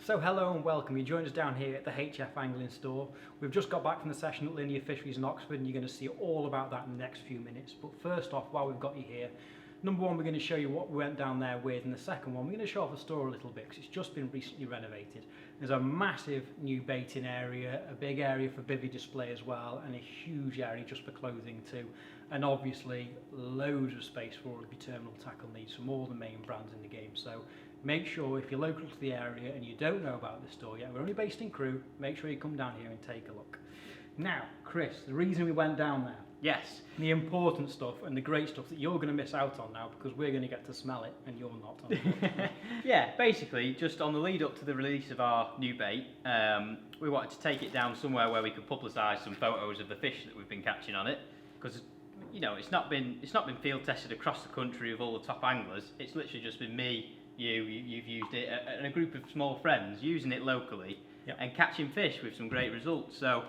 So hello and welcome. You joined us down here at the HF Angling Store. We've just got back from the session at Linear Fisheries in Oxford and you're going to see all about that in the next few minutes. But first off, while we've got you here, number one, we're going to show you what we went down there with, and the second one, we're going to show off the store a little bit because it's just been recently renovated. There's a massive new baiting area, a big area for bivvy display as well, and a huge area just for clothing too. And obviously loads of space for all of your terminal tackle needs from all the main brands in the game. So make sure if you're local to the area and you don't know about this store yet, we're only based in Crewe, make sure you come down here and take a look. Now, Chris, the reason we went down there, yes, the important stuff and the great stuff that you're going to miss out on now because we're going to get to smell it and you're not. yeah, basically just on the lead up to the release of our new bait, we wanted to take it down somewhere where we could publicise some photos of the fish that we've been catching on it, because you know it's not been field tested across the country with all the top anglers. It's literally just been me, you've used it, and a group of small friends using it locally. Yep. And catching fish with some great results. So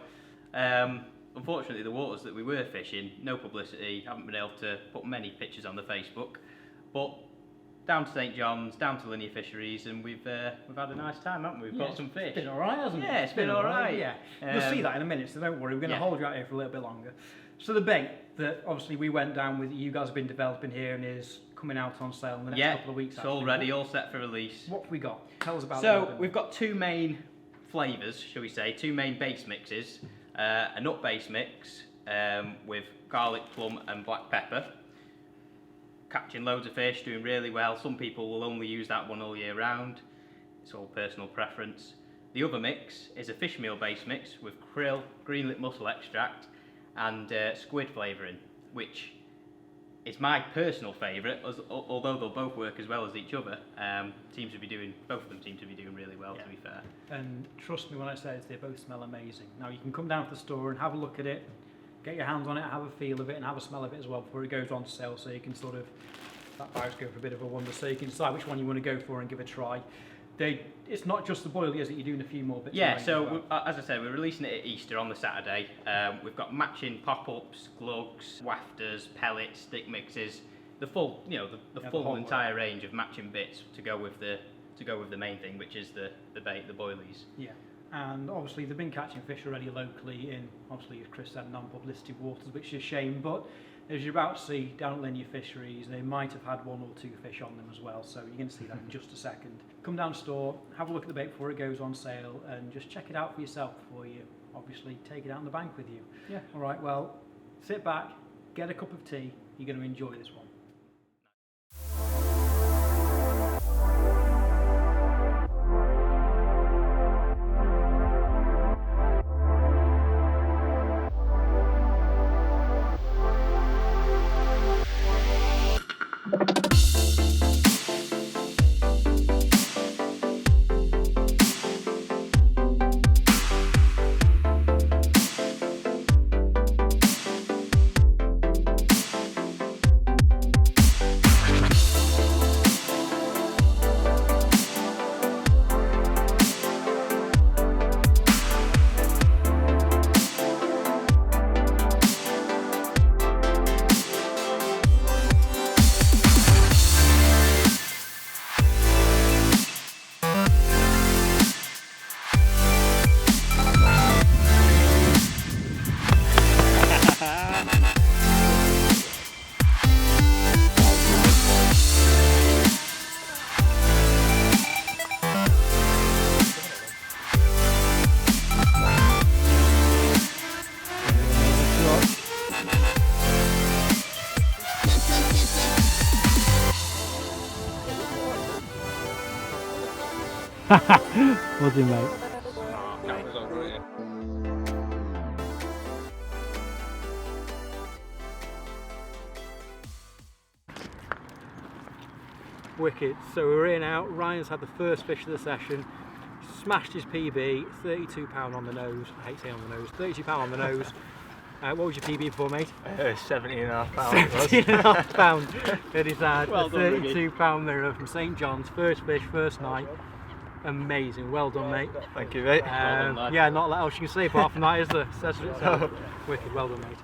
unfortunately the waters that we were fishing, no publicity, haven't been able to put many pictures on the Facebook, but down to St John's, down to Linear Fisheries, and we've had a nice time, haven't we? We've got some fish. It's been alright, hasn't it? Yeah, it's been alright. Yeah. You'll see that in a minute, so don't worry, we're going to hold you out here for a little bit longer. So the bait that obviously we went down with, you guys have been developing here and is coming out on sale in the next couple of weeks. It's all ready, all set for release. What have we got? Tell us about it. So we've got two main flavours, shall we say, two main base mixes. A nut base mix with garlic, plum and black pepper. Catching loads of fish, doing really well. Some people will only use that one all year round. It's all personal preference. The other mix is a fish meal base mix with krill, green lip mussel extract and squid flavouring, which is my personal favourite, although they'll both work as well as each other. Both of them seem to be doing really well, to be fair. And trust me when I say they both smell amazing. Now you can come down to the store and have a look at it, get your hands on it, have a feel of it and have a smell of it as well before it goes on sale, so you can sort of, that buyers go for a bit of a wonder, so you can decide which one you want to go for and give a try. It's not just the boilie, is it? You're doing a few more bits. Yeah, so as I said, we're releasing it at Easter on the Saturday. We've got matching pop-ups, glugs, wafters, pellets, stick mixes, the full, the full entire range of matching bits to go with the main thing, which is the bait, the boilies. Yeah, and obviously they've been catching fish already locally in, obviously as Chris said, non-publicity waters, which is a shame, but as you're about to see down at Linear Fisheries, they might have had one or two fish on them as well, so you're going to see that in just a second. Come down to the store, have a look at the bait before it goes on sale, and just check it out for yourself before you obviously take it out in the bank with you. Yeah. All right, well, sit back, get a cup of tea, you're going to enjoy this one. We'll do, mate. Wicked. So we're in now. Ryan's had the first fish of the session. Smashed his PB. £32 on the nose. I hate saying on the nose. £32 on the nose. What was your PB before, mate? 17.5 pounds. It is had a £32 mirror from St John's. First fish, first night. Amazing. Well done, mate. Thank you, mate. Well done, yeah, not that else you can say apart from that, is there? Says for itself. Wicked. Well done, mate.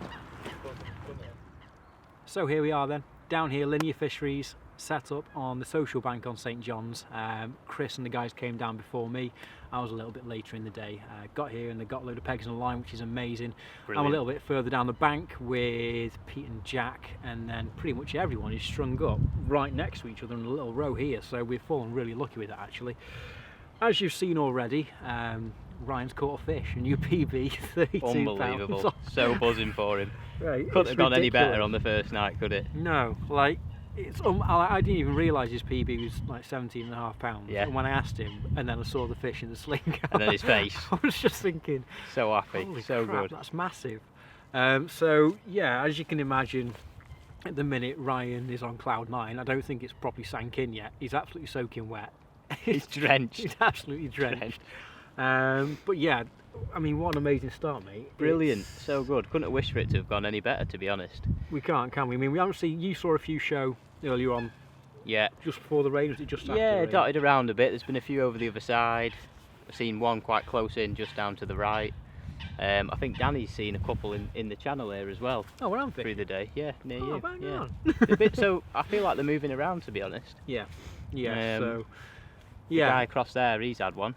So here we are then, down here, Linear Fisheries, set up on the social bank on St John's. Chris and the guys came down before me. I was a little bit later in the day. Got here and they got a load of pegs on the line, which is amazing. Brilliant. I'm a little bit further down the bank with Pete and Jack, and then pretty much everyone is strung up right next to each other in a little row here, so we've fallen really lucky with that actually. As you've seen already, Ryan's caught a fish, a new PB, 32 Unbelievable. pounds. So buzzing for him. Right, Couldn't it's have gone any ridiculous. better on the first night, could it? No, like, I didn't even realise his PB was like 17.5 pounds. Yeah. And when I asked him, and then I saw the fish in the sling, And then his face. I was just thinking, So happy, holy so crap, good. that's massive. So yeah, as you can imagine, at the minute Ryan is on cloud 9. I don't think it's properly sank in yet. He's absolutely soaking wet. He's drenched. He's absolutely drenched. But yeah, I mean, what an amazing start, mate. Brilliant, It's- so good. Couldn't have wished for it to have gone any better, to be honest. We can't, can we? I mean, we obviously, you saw a few show earlier on, Yeah, just before the rain, was it just after the yeah, rain? dotted around a bit. There's been a few over the other side. I've seen one quite close in, just down to the right. I think Danny's seen a couple in the channel here as well Oh, we're on through fish. the day. Yeah, near Oh, you. bang Yeah. on. They're a bit, so I feel like they're moving around, to be honest. Yeah, yeah, so, The guy yeah. across there, he's had one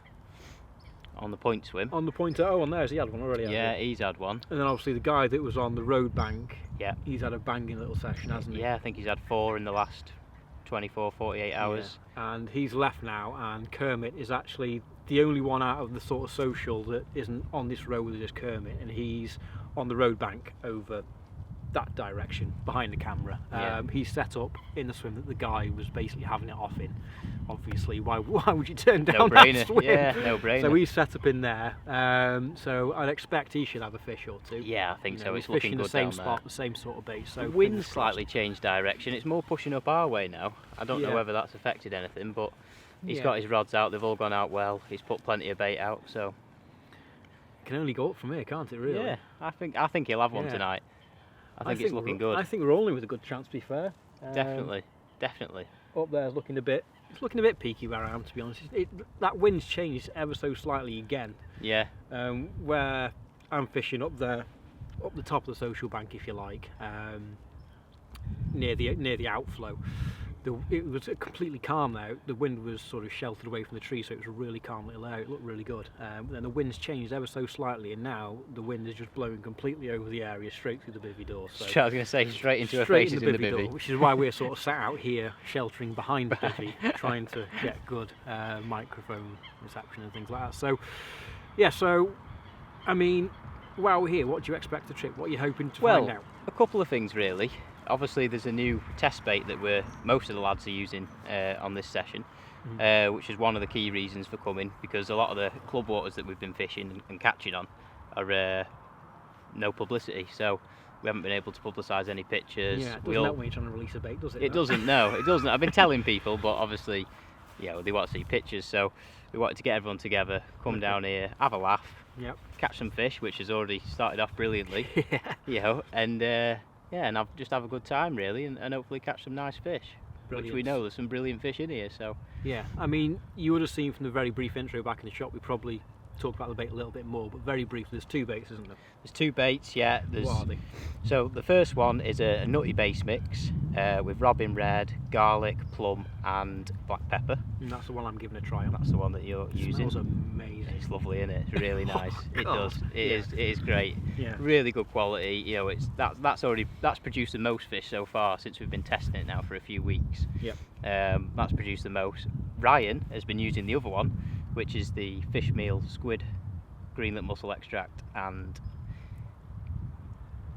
on the point swim. On the point, oh, on there's he had one already, hasn't Yeah, he? he's had one. And then obviously the guy that was on the road bank, Yeah. he's had a banging little session, hasn't he? Yeah, I think he's had 4 in the last 24, 48 hours. Yeah. And he's left now, and Kermit is actually the only one out of the sort of social that isn't on this road with just Kermit, and he's on the road bank over that direction behind the camera. Yeah. He's set up in the swim that the guy was basically having it off in. Obviously, why would you turn down that No-brainer. swim? Yeah, no-brainer. So he's set up in there. So I'd expect he should have a fish or two. Yeah, I think You so. know, It's he's looking fishing good the same down spot, there. the same sort of bait. So The fingers wind's crossed. slightly changed direction. It's more pushing up our way now. I don't know Yeah. whether that's affected anything, but he's Yeah. got his rods out. They've all gone out well. He's put plenty of bait out, so It can only go up from here, can't it? Really? yeah, I think he'll have one Yeah. tonight. I think it's looking good. I think we're only with a good chance, to be fair. Definitely. Up there's looking a bit. It's looking a bit peaky where I am, to be honest. That wind's changed ever so slightly again. Yeah, Where I'm fishing up there, up the top of the social bank, if you like, near the outflow. It was completely calm now. The wind was sort of sheltered away from the tree, so it was a really calm little area. It looked really good. But then the wind's changed ever so slightly, and now the wind is just blowing completely over the area, straight through the bivvy door. So I was going to say straight into her straight faces in in the door, bivvy. which is why we're sort of sat out here, sheltering behind the bivvy, trying to get good microphone reception and things like that. So, yeah. So, I mean, while we're here, what do you expect the trip? What are you hoping to find out? A couple of things really. Obviously, there's a new test bait that most of the lads are using on this session, which is one of the key reasons for coming, because a lot of the club waters that we've been fishing and catching on are no publicity, so we haven't been able to publicise any pictures. Yeah, it doesn't help when you're trying to release a bait, does it? It doesn't, no, it doesn't. I've been telling people, but obviously, yeah, they want to see pictures, so we wanted to get everyone together, come down here, have a laugh, Yep. catch some fish, which has already started off brilliantly, Yeah. you know, and and just have a good time really, and hopefully catch some nice fish. Which we Brilliant. know there's some brilliant fish in here, so Yeah. I mean, you would have seen from the very brief intro back in the shop, we probably talked about the bait a little bit more, but very briefly, there's 2 baits, isn't there? there's 2 baits, yeah. There's, What are they? so the first one is a nutty base mix with robin red, garlic, plum, and black pepper. And that's the one I'm giving a try on. That's the one that you're It using. smells amazing. It's lovely, isn't it? It's really nice. It God. does. It is great. Yeah. Really good quality. You know, that's produced the most fish so far since we've been testing it now for a few weeks. Yep. That's produced the most. Ryan has been using the other one, which is the fish meal squid, greenlet mussel extract, and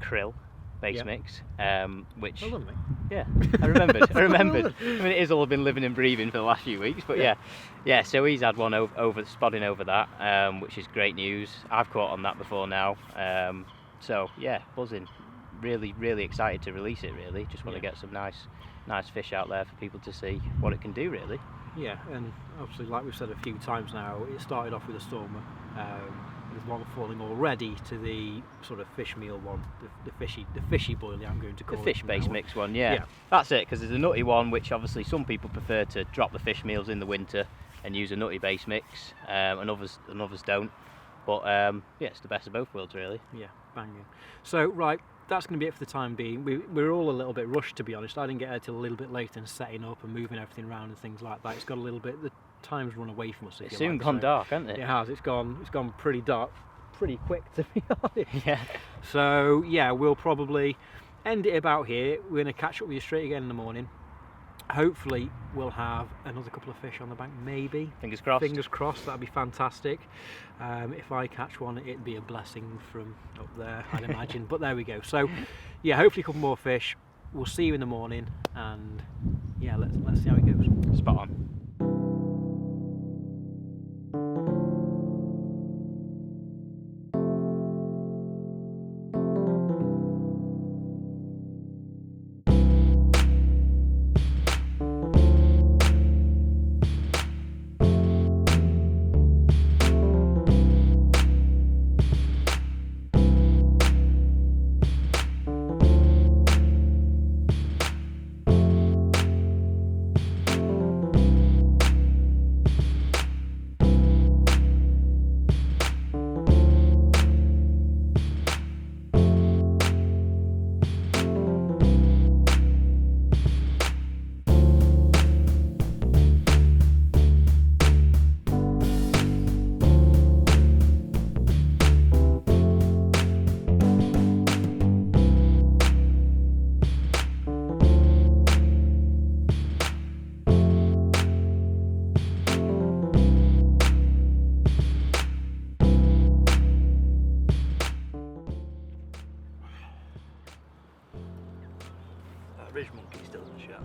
krill base Yep. mix. Which Well done, mate. yeah, I remembered. Well I mean, done. it is all I've been living and breathing for the last few weeks, but Yeah. yeah. So he's had one over spotting over that, which is great news. I've caught on that before now, so yeah, buzzing. Really excited to release it. Really, just want to Yeah. get some nice fish out there for people to see what it can do. Really. Yeah, and obviously, like we've said a few times now, it started off with a stormer, with one falling already to the sort of fish meal one, the fishy boilie, I'm going to The call it. fish from base now on. mix one, yeah. Yeah. That's it, because there's a nutty one, which obviously some people prefer to drop the fish meals in the winter and use a nutty base mix, and others don't. But yeah, it's the best of both worlds, really. Yeah, banging. So, right, that's going to be it for the time being. We're all a little bit rushed, to be honest. I didn't get there till a little bit later and setting up and moving everything around and things like that. It's got a little bit, the time's run away from us. It's soon gone dark, hasn't it? It has. It's gone pretty dark, pretty quick, to be honest. Yeah. So yeah, we'll probably end it about here. We're going to catch up with you straight again in the morning. Hopefully we'll have another couple of fish on the bank, maybe. Fingers crossed. Fingers crossed, that'd be fantastic. If I catch one, it'd be a blessing from up there, I'd imagine. But there we go. So yeah, hopefully a couple more fish. We'll see you in the morning, and yeah, let's see how it goes. Spot on. Ridge monkey still in the shot.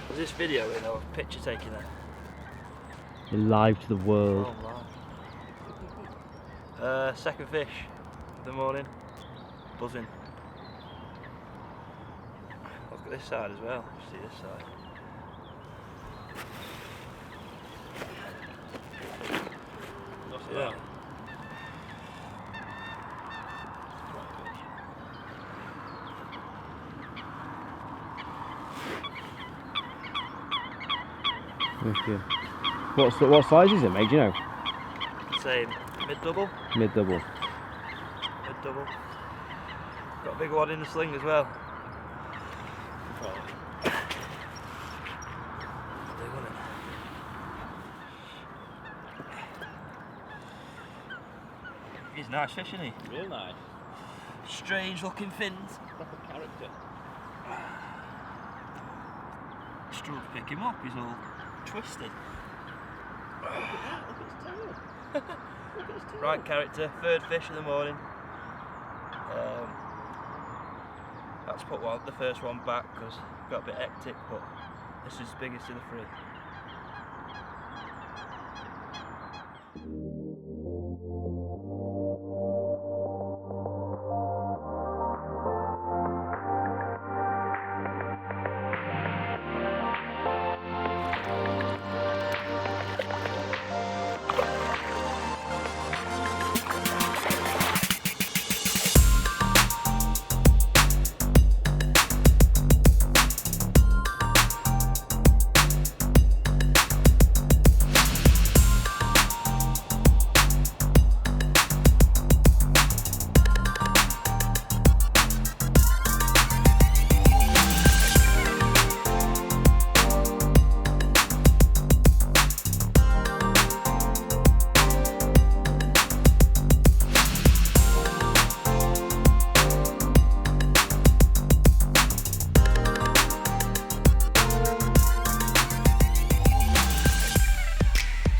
Was this video in or picture taking it? You're live to the world. Oh my. Second fish of the morning. Buzzing. Look at this side as well. See this side. Yeah. What size is it, mate? Do you know? Same. Mid-double. Mid-double. Mid-double. Got a big one in the sling as well. Big one, isn't it? He's a nice fish, isn't he? Real nice. Strange looking fins. Proper character. Struggle to pick him up, he's all twisted. Look at his tail. Look at his tail. Right character, third fish in the morning. That's put the first one back because it got a bit hectic, but this is the biggest of the three.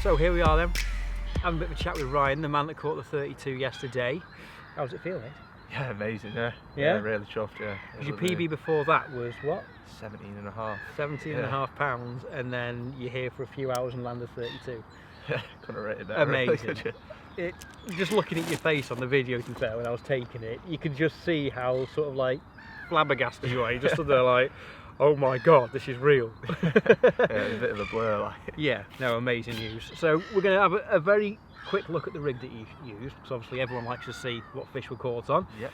So here we are then, having a bit of a chat with Ryan, the man that caught the 32 yesterday. How does it feel, mate? Yeah, amazing, yeah. Yeah? Really chuffed, yeah. Your PB before that was what? 17 and a half. 17 and a half pounds, and then you're here for a few hours and landed 32. Yeah, couldn't have rated that. Amazing. Really, It, just looking at your face on the video, to be fair, when I was taking it, you could just see how sort of like flabbergasted you are. You just stood there like, oh my god, this is real. yeah, a bit of a blur, like. Yeah, no, amazing news. So we're going to have a very quick look at the rig that you used, because obviously everyone likes to see what fish were caught on. Yep.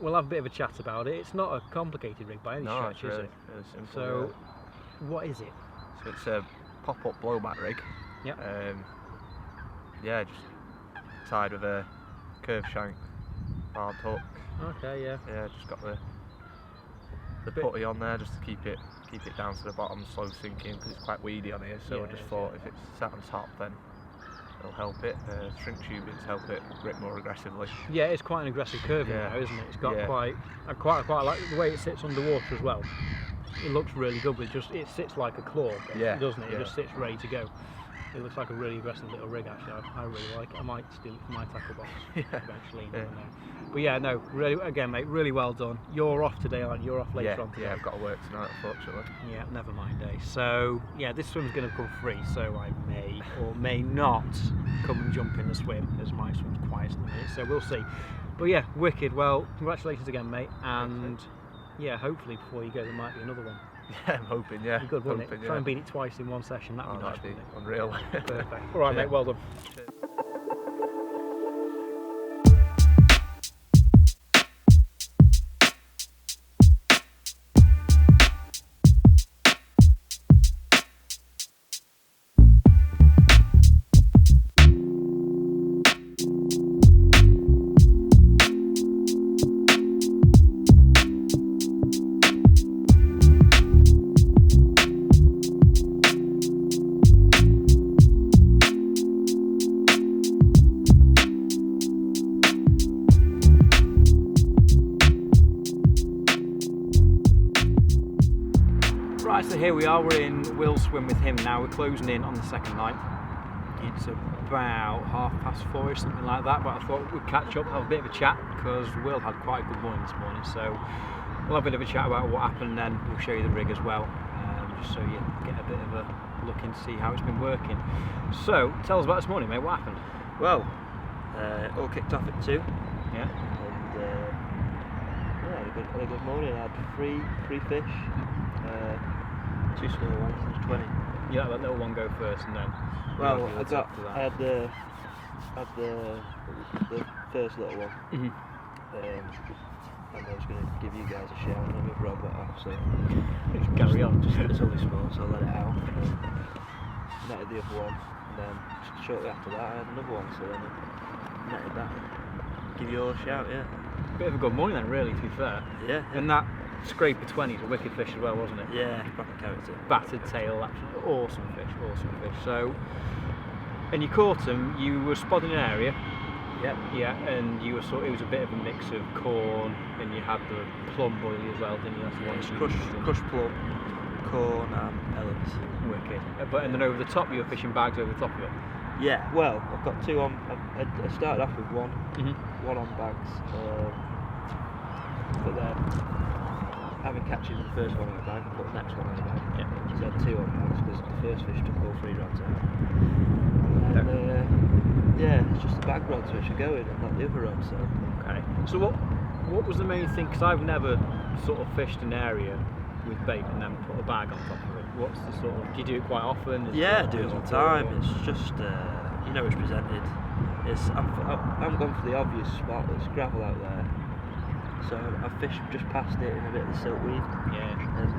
We'll have a bit of a chat about it. It's not a complicated rig by any No, stretch, it's really, is it? really simple. So, what is it? So it's a pop-up blowback rig. Yep. Yeah, just backside with a curve shank, barbed hook. Okay, yeah. Yeah, just got the putty on there just to keep it down to the bottom, slow sinking, because it's quite weedy on here. So I just thought if it's sat on top, then it'll help it. Shrink tubing to help it grip more aggressively. Yeah, it's quite an aggressive curve in there, isn't it? It's got quite. I quite like the way it sits underwater as well. It looks really good, but it sits like a claw, doesn't it? It just sits ready to go. It looks like a really aggressive little rig, actually. I really like it. I might steal it for my tackle box eventually. But yeah, no, really, again, mate, really well done. You're off today, aren't you? You're off later on today. Yeah, I've got to work tonight, unfortunately. Yeah, never mind, eh? So, yeah, this swim's going to come free, so I may or may not come and jump in the swim, as my swim's quiet at the minute, so we'll see. But yeah, wicked. Well, congratulations again, mate, and yeah, hopefully before you go there might be another one. Yeah, I'm hoping, yeah. Be good, wouldn't it? Try and beat it twice in one session, that'd be nice, that'd be wouldn't it? unreal. Perfect. Alright, mate, well done. Right, so here we are, we're in Will's swim with him now. We're closing in on the second night. It's about 4:30, something like that, but I thought we'd catch up, have a bit of a chat, because Will had quite a good morning this morning, so we'll have a bit of a chat about what happened, and then we'll show you the rig as well, just so you get a bit of a look and see how it's been working. So, tell us about this morning, mate, what happened? Well, it all kicked off at 2. Yeah. And had a good morning. I had three fish, 2 small ones, and 20. You let that little one go first, and then. Well, I had the first little one, and I was going to give you guys a shout, and then we've robbed it off. So Just carry on. It's only small, so I let it out. Netted the other one, and then shortly after that, I had another one. So then I netted that. Give you all a shout, yeah. Bit of a good morning then, really, to be fair. Yeah. And that scraper 20 is a wicked fish as well, wasn't it? Yeah, proper character. Battered tail, absolutely awesome fish. So, and you caught them, you were spotting an area. Yep. Yeah, and you were it was a bit of a mix of corn, and you had the plum boilie as well, didn't you? That's the one. It's crushed plum, corn and pellets. Wicked. And then over the top, you were fishing bags over the top of it. Yeah, well, I've got 2 on. I started off with one on bags, but then having catching the first one on a bag, I put the next one on a bag. Yeah. So I had 2 on bags because the first fish took all 3 rods out. And yeah, it's just the bag rods which are going, and not the other rods. So. Okay. So what was the main thing? Because I've never sort of fished an area with bait and then put a bag on top of it. What's the sort of? Do you do it quite often? Yeah, I do it all the time. It's just you know, it's presented. I'm gone for the obvious spot. There's gravel out there, so I fished just past it in a bit of the siltweed. Yeah. And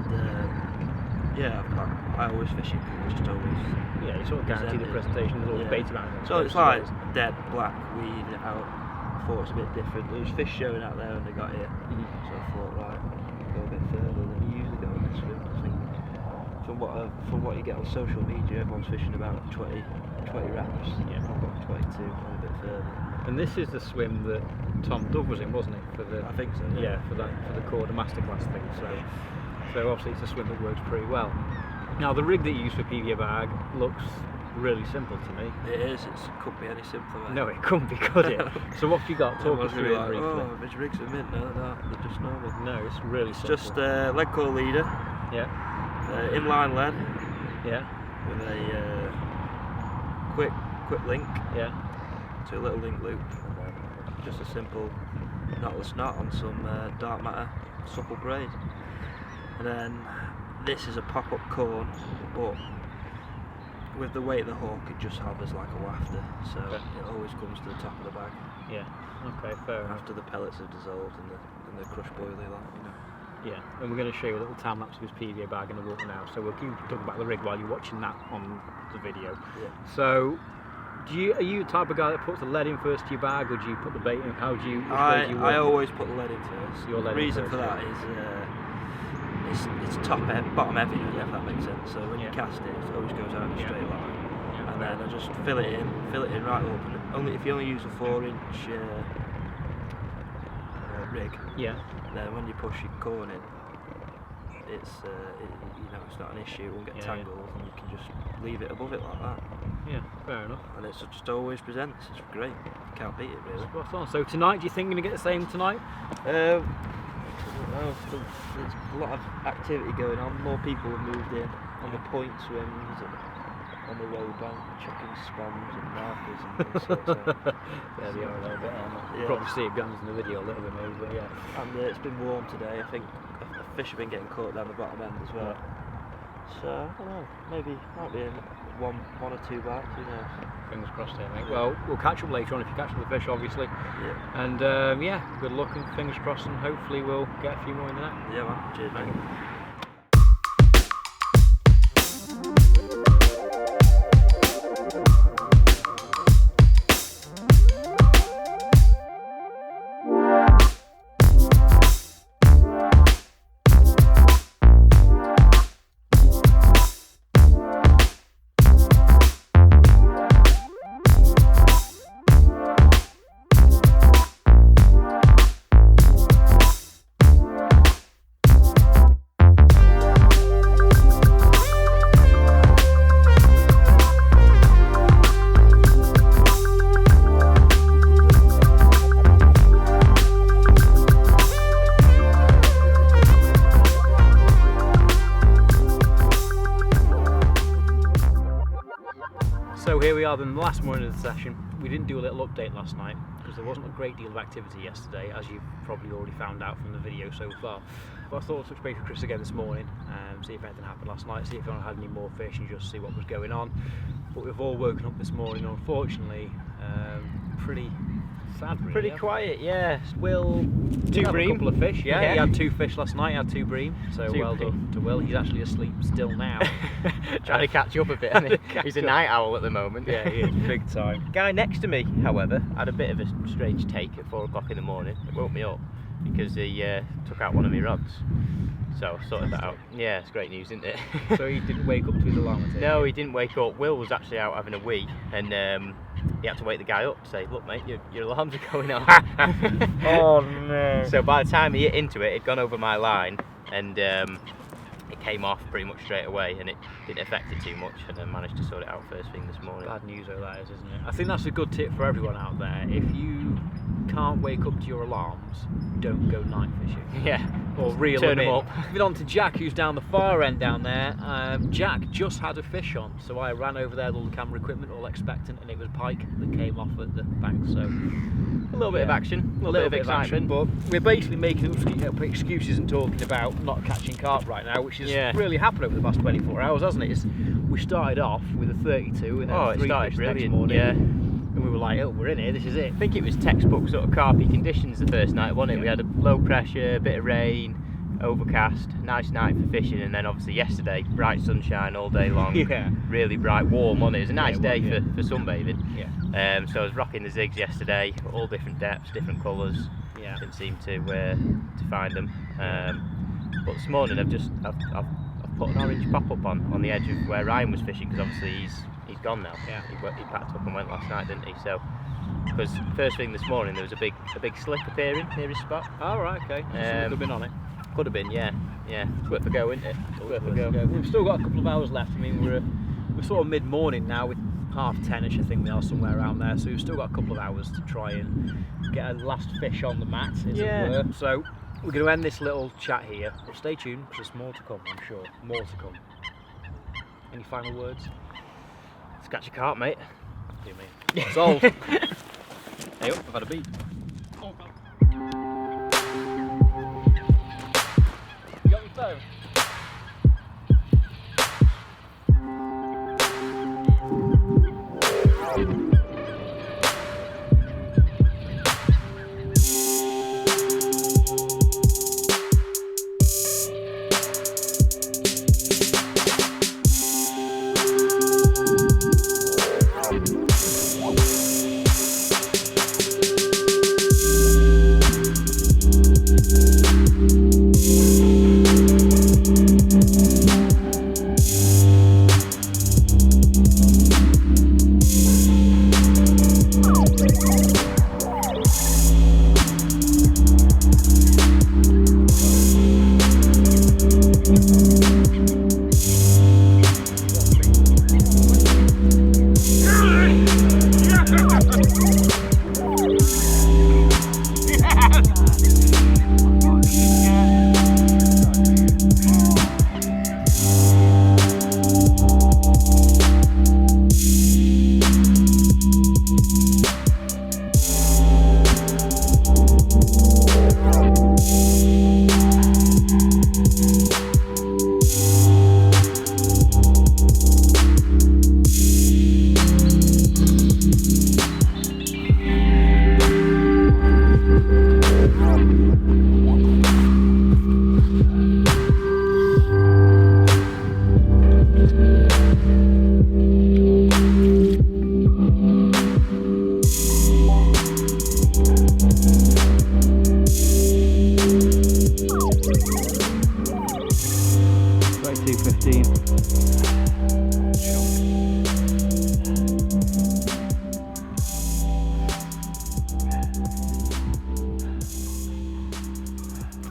yeah, I always fish it. Just always. Yeah, you sort of guarantee the presentation. There's always bait around it. So it's like dead black weed out. I thought it was a bit different. There was fish showing out there when they got here, so I thought, right, go a bit further than you usually go on this swim. I think from what you get on social media, everyone's fishing about 20 wraps. Yeah, I've got 22, a bit further. And this is the swim that Tom Dove was in, wasn't it? I think so. Yeah, for the Corda Masterclass thing. So obviously it's a swim that works pretty well. Now the rig that you use for PVA bag looks really simple to me. It is. It couldn't be any simpler. No, it couldn't be, could it? So what have you got? Talk us through it briefly. Oh, which rigs are mint? No, they're just normal. No, it's really simple. Just lead coil leader. Yeah. Inline lead. Yeah. With a quick link. Yeah. To a little link loop. And then just a simple knotless knot on some dark matter supple braid. And then this is a pop-up corn, but with the weight of the hook, it just hovers like a wafter, so it always comes to the top of the bag. Yeah. Okay. Fair enough. After the pellets have dissolved in the crushed boilie, you know. Yeah, and we're going to show you a little time lapse of his PVA bag in the water now. So we'll keep talking about the rig while you're watching that on the video. Yeah. So Are you the type of guy that puts the lead in first to your bag, or do you put the bait in? How do you? I always put the lead in first. Your lead the in reason first, for that is it's bottom heavy, if that makes sense. So when you cast it, it always goes out in a straight line. Yeah. And then I just fill it in right up. And if you only use a 4-inch rig, then when you push your corn in, it's it's not an issue. It won't get tangled, and you can just leave it above it like that. Yeah, fair enough. And it just always presents. It's great. You can't beat it really. Spot on. So tonight, do you think you're gonna get the same tonight? I don't know. There's a lot of activity going on. More people have moved in on the point swims, on the road bank, chucking spans and markers and things. Yeah, they are a little bit. Yeah. You probably see it guns in the video a little bit maybe, but yeah. And it's been warm today. I think fish have been getting caught down the bottom end as well. So I don't know. Maybe might be in one or two bites. Who knows? Fingers crossed here, mate. Well, we'll catch up later on if you catch the fish, obviously. Yeah. And good luck and fingers crossed, and hopefully we'll get a few more in the net. Yeah, man. Cheers, mate. So here we are then, the last morning of the session. We didn't do a little update last night because there wasn't a great deal of activity yesterday, as you've probably already found out from the video so far. But I thought I'd touch base with Chris again this morning, see if anything happened last night, see if anyone had any more fish and just see what was going on. But we've all woken up this morning, unfortunately, pretty sad really. Pretty quiet, yeah. Will, Did have a bream. couple of fish, Yeah. He had 2 fish last night, he had 2 bream, so Two well bream. done to Will. He's actually asleep still now. Trying to catch up a bit, isn't he? He's a night owl at the moment. Yeah, he is, big time. Guy next to me, however, had a bit of a strange take at 4 o'clock in the morning. It woke me up because he took out one of my rods. So I sorted that out. Yeah, it's great news, isn't it? So he didn't wake up to his alarm? I take No, it? he didn't wake up. Will was actually out having a wee, and he had to wake the guy up to say, "Look, mate, your alarms are going off." Oh no. So by the time he hit into it, it'd gone over my line, and it came off pretty much straight away, and it didn't affect it too much, and I managed to sort it out first thing this morning. Bad news though that is, isn't it? I think that's a good tip for everyone out there. If you can't wake up to your alarms, don't go night fishing. Yeah. Or reel Turn them them up. Moving on to Jack, who's down the far end down there. Jack just had a fish on, so I ran over there with all the camera equipment, all expectant, and it was pike that came off at the bank. So A little bit of action, a little bit of excitement. but we're basically making up excuses and talking about not catching carp right now, which has really happened over the past 24 hours, hasn't it? We started off with a 32 and then Oh, it 3 started fish the next brilliant, morning. yeah. And we were like, oh, we're in here, this is it. I think it was textbook sort of carpy conditions the first night, wasn't it? Yeah. We had a low pressure, a bit of rain, overcast, nice night for fishing, and then obviously yesterday, bright sunshine all day long, Yeah. really bright, warm, wasn't it? It was a nice Yeah, it day was, for sunbathing. Yeah. So I was rocking the zigs yesterday, all different depths, different colours. Yeah. Didn't seem to find them. But this morning I've put an orange pop-up on the edge of where Ryan was fishing, because obviously he's gone now. Yeah. He packed up and went last night, didn't he? So because first thing this morning there was a big slip appearing near his spot. Oh, right, okay. Could have been on it. Could have been, yeah. It's worth a go, isn't it? Worth a go. We've still got a couple of hours left. I mean, we're sort of mid-morning now, with 10:30ish, I think we are, somewhere around there. So we've still got a couple of hours to try and get a last fish on the mat, as it were. So we're going to end this little chat here. But stay tuned, because there's more to come, I'm sure. More to come. Any final words? Let's catch a carp, mate. Do me. Sold. Hey, up, I've had a beat. You got your phone?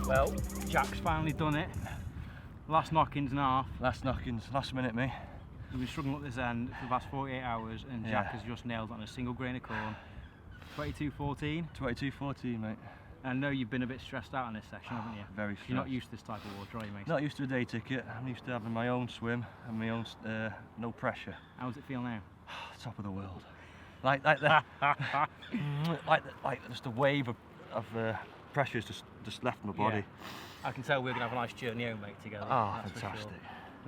Well, Jack's finally done it. Last knockings and a half. Last knockings, last minute me. We've been struggling at this end for the past 48 hours, and Jack has just nailed it on a single grain of corn. 22.14. 22.14, mate. And I know you've been a bit stressed out on this session, haven't you? Very stressed. You're not used to this type of water, are you, mate? Not used to a day ticket. I'm used to having my own swim and my own, no pressure. How does it feel now? Top of the world. Like just a wave of pressure's just left my body. Yeah. I can tell we're going to have a nice journey home, mate, together. Oh, that's fantastic. For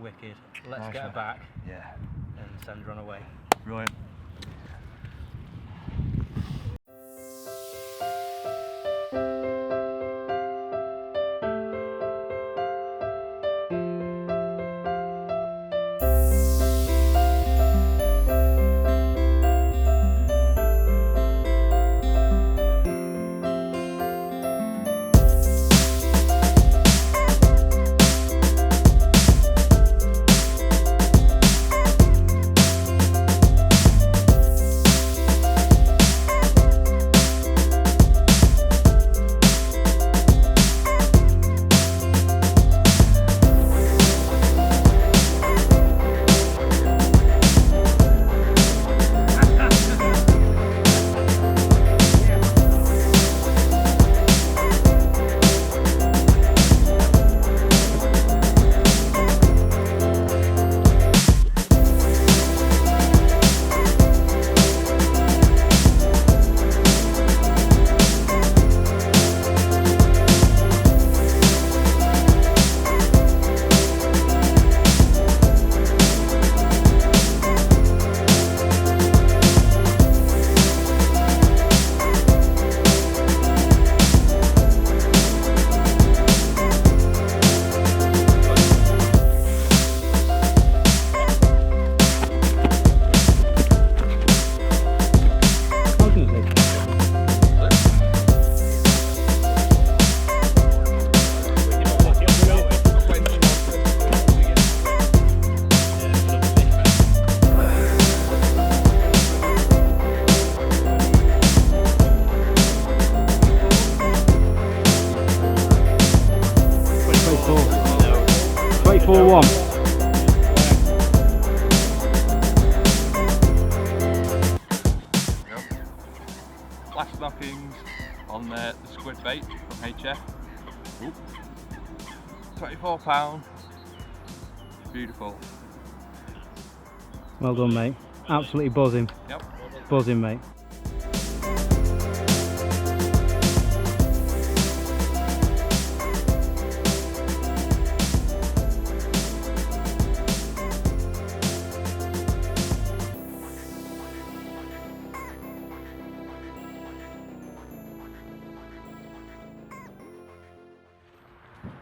sure. Wicked. Let's Nice get her one. back Yeah. and send her on her way. Brilliant. Last knockings on the squid bait from HF. Oop. £24. Beautiful. Well done, mate. Absolutely buzzing. Yep. Buzzing, mate.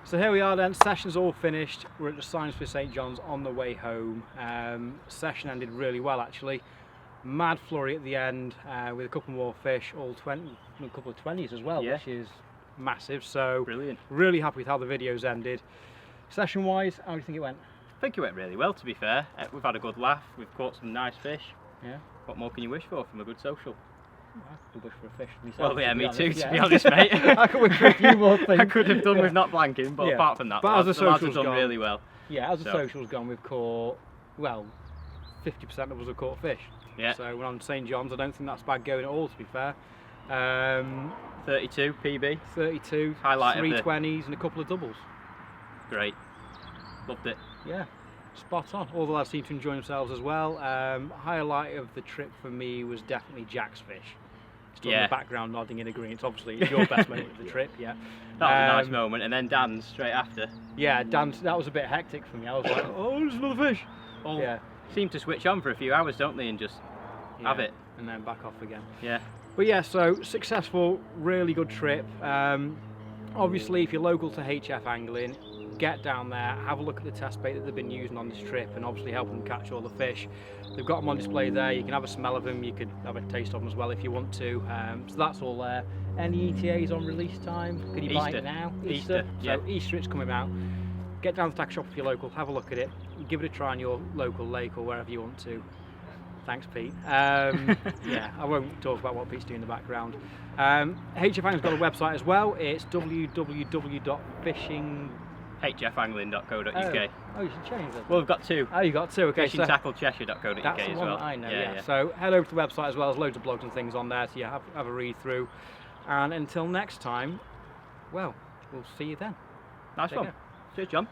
So here we are then, session's all finished. We're at the Signs for St John's on the way home. Session ended really well actually. Mad flurry at the end with a couple more fish, all 20, a couple of 20s as well, which is massive. So Brilliant. Really happy with how the videos ended. Session wise, how do you think it went? I think it went really well, to be fair. We've had a good laugh, we've caught some nice fish. Yeah. What more can you wish for from a good social? I could wish for a fish myself. Well, yeah, me too, honest. to be honest, mate. I could wish for a few more things. I could have done with not blanking, but Yeah. apart from that, But as the the lads have social's done gone- really well. Yeah, as the So- social's gone, we've caught, well, 50% of us have caught fish. Yeah. So we're on St John's. I don't think that's bad going at all, to be fair. 32 PB, 32, Highlight of three the- 20s and a couple of doubles. great. Loved it. Yeah, spot on. All the lads seem to enjoy themselves as well. Highlight of the trip for me was definitely Jack's fish. Still in Yeah. the background nodding in agreement. Obviously, it's your best moment of the trip, yeah. That was a nice Um, moment, and then Dan's straight after. Yeah, Dan, that was a bit hectic for me. I was like, oh, there's another fish. All Yeah. seem to switch on for a few hours, don't they, and just have Yeah, it. and then back off again. Yeah. But yeah, so successful, really good trip. Obviously, if you're local to HF Angling, get down there, have a look at the test bait that they've been using on this trip, and obviously help them catch all the fish. They've got them on display there. You can have a smell of them. You could have a taste of them as well if you want to. So that's all there. Any ETAs on release time? Can you buy Easter. it now? Easter, yeah. So Easter it's coming out. Get down to the tackle shop if you're local, have a look at it, give it a try on your local lake or wherever you want to. Thanks, Pete. Yeah, I won't talk about what Pete's doing in the background. HF Angling's got a website as well. It's www.fishing. hfangling.co.uk. Oh, you should change that. Well, we've got two. Oh, you got two. Okay, so FishingTackleCheshire.co.uk that's the as one well. that I know. Yeah. So head over to the website as well. There's loads of blogs and things on there, so you have a read through. And until next time, well, we'll see you then. Nice Take one. care. Cheers, John.